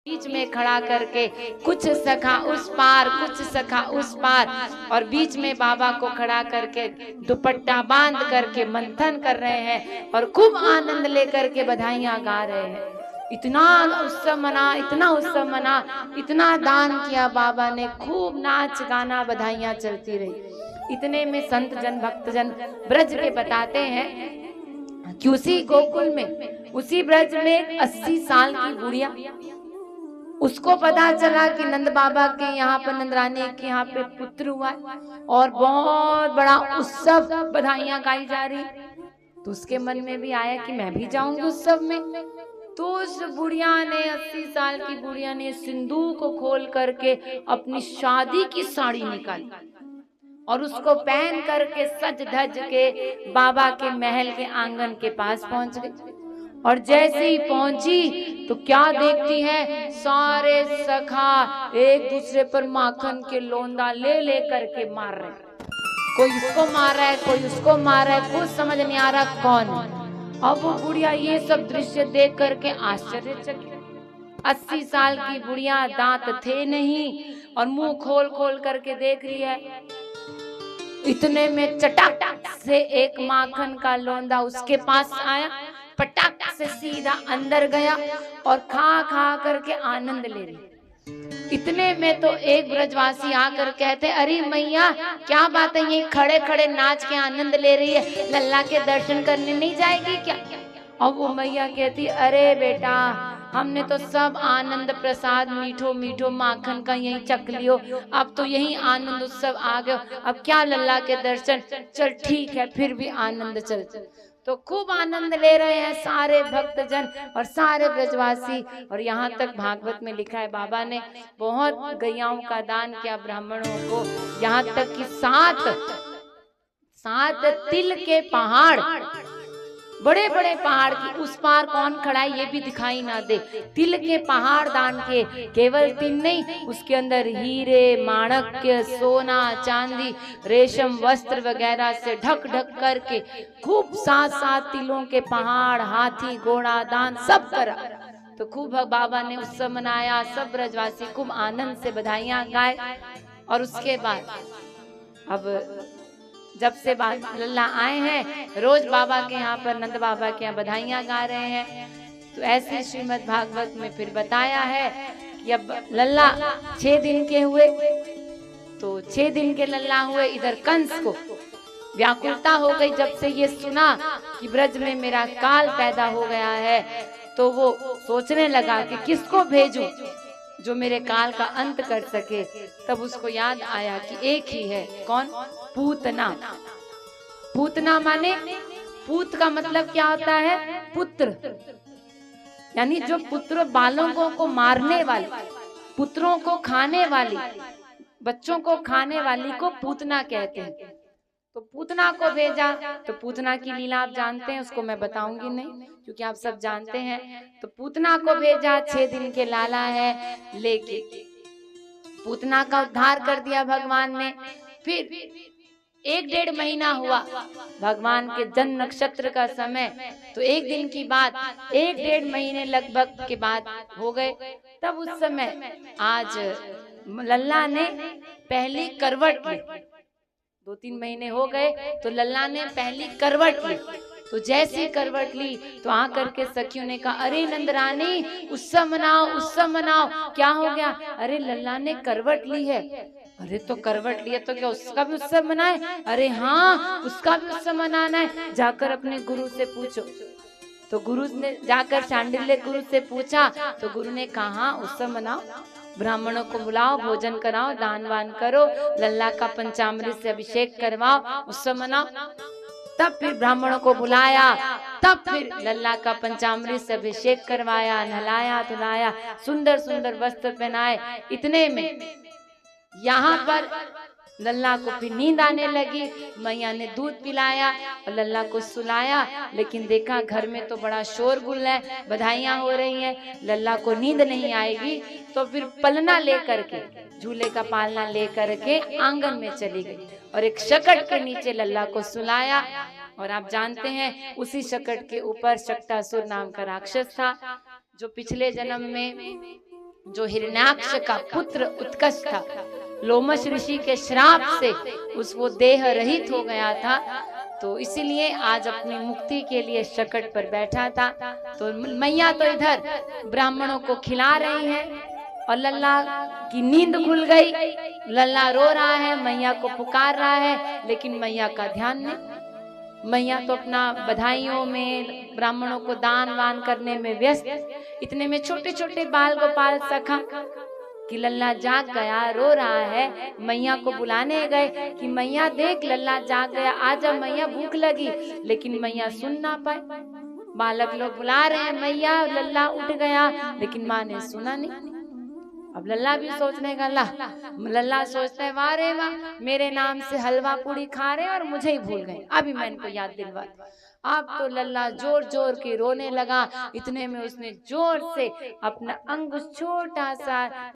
बीच में खड़ा करके कुछ सखा उस पार कुछ सखा उस पार, और बीच में बाबा को खड़ा करके दुपट्टा बांध करके मंथन कर रहे हैं और खूब आनंद लेकर के बधाइयां गा रहे हैं। इतना उत्सव मना, इतना उत्सव मना, इतना दान किया बाबा ने, खूब नाच गाना बधाइयां चलती रही। इतने में संत जन भक्त जन ब्रज के बताते हैं कि उसी गोकुल में, उसी ब्रज में 80 साल की बुढ़िया, उसको पता चला कि नंद बाबा के यहाँ पर, नंद रानी के यहाँ पे पुत्र हुआ है और बहुत बड़ा उत्सव, बधाइयां गाई जा रही। तो उसके मन में भी आया कि मैं भी जाऊंगी उत्सव में। तो उस बुढ़िया ने, 80 साल की बुढ़िया ने सिंदूर को खोल करके अपनी शादी की साड़ी निकाली और उसको पहन करके सज धज के बाबा के महल के आंगन के पास पहुंच गई। और जैसे ही पहुंची तो क्या देखती है, सारे सखा एक दूसरे पर माखन के लोंदा ले ले करके मार रहे, कोई इसको मार रहा है, कोई उसको मार रहा है, कुछ समझ नहीं आ रहा कौन। अब वो बुढ़िया ये सब दृश्य देख करके आश्चर्यचकित, 80 साल की बुढ़िया, दांत थे नहीं और मुंह खोल खोल करके देख रही है। इतने में चटाक से एक माखन का लोंदा उसके पास आया, पटाक से सीधा अंदर गया और खा खा करके आनंद ले रही। इतने में तो एक ब्रजवासी आकर कहते, अरे मैया क्या बात है, ये खड़े खड़े नाच के आनंद ले रही है, लल्ला के दर्शन करने नहीं जाएगी क्या? और वो मैया कहती, अरे बेटा हमने तो सब आनंद प्रसाद मीठो मीठो माखन का यही चख लियो, अब तो यही आनंद उत्सव आ गयो, अब क्या लल्ला के दर्शन, चल ठीक है फिर भी आनंद चल। तो खूब आनंद ले रहे हैं सारे भक्तजन और सारे ब्रजवासी। और यहाँ तक भागवत में लिखा है, बाबा ने बहुत गैयाओं का दान किया ब्राह्मणों को, यहाँ तक कि 7 तिल के पहाड़, बड़े बड़े पहाड़ की उस पार कौन खड़ा है ये भी दिखाई ना दे, तिल के पहाड़ दान के, केवल 3 नहीं, उसके अंदर हीरे माणक्य सोना चांदी रेशम वस्त्र वगैरह से ढक ढक करके खूब 7 तिलों के पहाड़, हाथी घोड़ा दान सब करा। तो खूब बाबा ने उत्सव मनाया, सब ब्रजवासी खूब आनंद से बधाइयां गाए। और उसके बाद अब जब से लल्ला आए हैं, रोज बाबा के यहाँ पर, नंद बाबा के यहाँ बधाइयां गा रहे हैं। तो ऐसे श्रीमद् भागवत में फिर बताया है कि अब लल्ला 6 दिन के हुए, तो 6 दिन के लल्ला हुए। इधर कंस को व्याकुलता हो गई जब से ये सुना कि ब्रज में मेरा काल पैदा हो गया है, तो वो सोचने लगा कि किसको भेजूं जो मेरे काल का अंत कर सके। तब उसको याद आया कि एक ही है, कौन? पूतना। पूतना माने, पूत का मतलब क्या होता है? पुत्र, यानी जो पुत्र बालकों को मारने वाली, पुत्रों को खाने वाली, बच्चों को खाने वाली को पूतना कहते हैं। तो पूतना को भेजा। तो पूतना की लीला आप जानते हैं, उसको मैं बताऊंगी नहीं क्योंकि आप सब जानते हैं। तो पूतना को भेजा, 6 दिन के लाला है लेके, पूतना का उद्धार कर दिया भगवान ने। फिर 1-1.5 महीना हुआ भगवान के जन्म नक्षत्र का समय, तो 1 दिन की बात, 1-1.5 महीने लगभग के बाद हो गए। तब उस समय आज लल्ला ने पहली करवट ली, 2-3 महीने हो गए तो लल्ला ने पहली करवट ली। तो जैसी करवट ली तो आकर के सखियों ने कहा, अरे नंदरानी उत्सव मनाओ, उत्सव मनाओ। क्या हो गया? अरे लल्ला ने करवट ली है। अरे तो करवट लिया तो क्या उसका भी उत्सव मनाए? अरे हाँ उसका भी उत्सव मनाना है, जाकर अपने गुरु से पूछो। तो गुरु ने जाकर शांडिल्य गुरु से पूछा, तो गुरु ने कहा उत्सव मनाओ, ब्राह्मणों को बुलाओ, भोजन कराओ, दान वान करो, लल्ला का पंचामृत से अभिषेक करवाओ, उत्सव मनाओ। तब फिर ब्राह्मणों को बुलाया, तब फिर लल्ला का पंचामृत से अभिषेक करवाया, नहलाया धुलाया, सुंदर सुंदर वस्त्र पहनाए। इतने में यहाँ पर लल्ला को फिर नींद आने लगी। मैया ने दूध पिलाया और लल्ला को सुलाया, लेकिन देखा घर में तो बड़ा शोरगुल है, बधाइयां हो रही हैं, लल्ला को नींद नहीं आएगी। तो फिर पलना लेकर के, झूले का पालना लेकर के आंगन में चली गई और एक शकट के नीचे लल्ला को सुलाया। और आप जानते हैं उसी शकट के ऊपर शक्तासुर नाम का राक्षस था, जो पिछले जन्म में जो हिरण्याक्ष का पुत्र उत्कच था, लोमश ऋषि के श्राप से वो देह रहित हो गया था, तो इसीलिए आज अपनी मुक्ति के लिए शकट पर बैठा था। तो मैया तो इधर ब्राह्मणों को खिला रही है और लल्ला की नींद खुल गई। लल्ला रो रहा है, मैया को पुकार रहा है, लेकिन मैया का ध्यान नहीं। मैया तो अपना बधाइयों में, ब्राह्मणों को दान वान करने में व्यस्त। इतने में छोटे छोटे बाल गोपाल सखा कि लल्ला जाग गया, रो रहा है। मैया को बुलाने गए कि मैया देख लल्ला जाग गया, आजा मैया भूख लगी। लेकिन मैया सुन ना पाए। बालक लोग बुला रहे हैं मैया, लल्ला उठ गया, लेकिन माँ ने सुना नहीं। अब लल्ला भी सोचने का लल्ला सोचता है वाह रे वाह, मेरे नाम से हलवा पूड़ी खा रहे और मुझे ही भूल गए, अभी मैं इनको याद दिलवा। अब तो लल्ला जोर जोर के रोने लगा। इतने में उसने जोर से अपना अंग छोटा सा